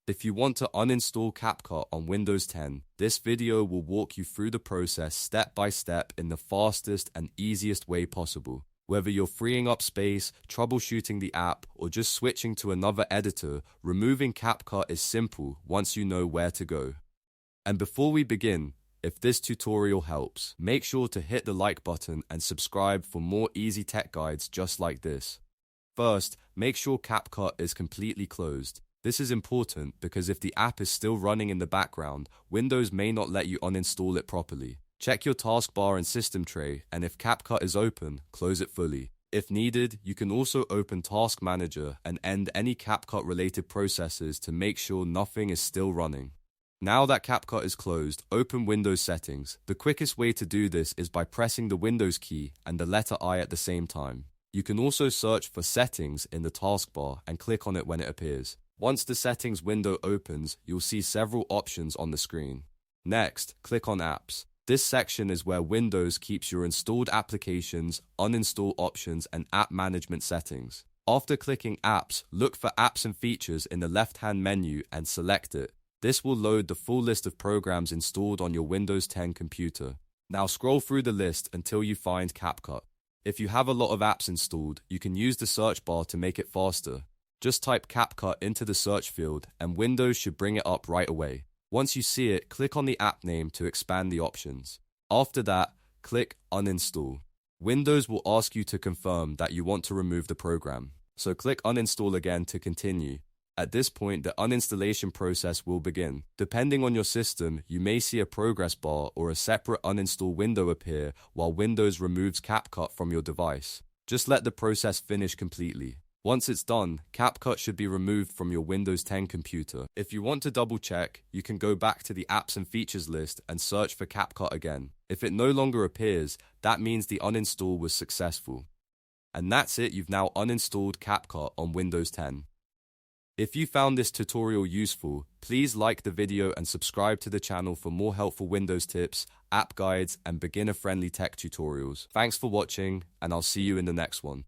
If you want to uninstall CapCut on Windows 10, this video will walk you through the process step by step in the fastest and easiest way possible. Whether you're freeing up space, troubleshooting the app, or just switching to another editor, removing CapCut is simple once you know where to go. And before we begin, if this tutorial helps, make sure to hit the like button and subscribe for more easy tech guides just like this. First, make sure CapCut is completely closed. This is important because if the app is still running in the background, Windows may not let you uninstall it properly. Check your taskbar and system tray, and if CapCut is open, close it fully. If needed, you can also open Task Manager and end any CapCut-related processes to make sure nothing is still running. Now that CapCut is closed, open Windows Settings. The quickest way to do this is by pressing the Windows key and the letter I at the same time. You can also search for Settings in the taskbar and click on it when it appears. Once the Settings window opens, you'll see several options on the screen. Next, click on Apps. This section is where Windows keeps your installed applications, uninstall options, and app management settings. After clicking Apps, look for Apps and Features in the left-hand menu and select it. This will load the full list of programs installed on your Windows 10 computer. Now scroll through the list until you find CapCut. If you have a lot of apps installed, you can use the search bar to make it faster. Just type CapCut into the search field and Windows should bring it up right away. Once you see it, click on the app name to expand the options. After that, click Uninstall. Windows will ask you to confirm that you want to remove the program. So click Uninstall again to continue. At this point, the uninstallation process will begin. Depending on your system, you may see a progress bar or a separate uninstall window appear while Windows removes CapCut from your device. Just let the process finish completely. Once it's done, CapCut should be removed from your Windows 10 computer. If you want to double check, you can go back to the Apps and Features list and search for CapCut again. If it no longer appears, that means the uninstall was successful. And that's it, you've now uninstalled CapCut on Windows 10. If you found this tutorial useful, please like the video and subscribe to the channel for more helpful Windows tips, app guides, and beginner-friendly tech tutorials. Thanks for watching, and I'll see you in the next one.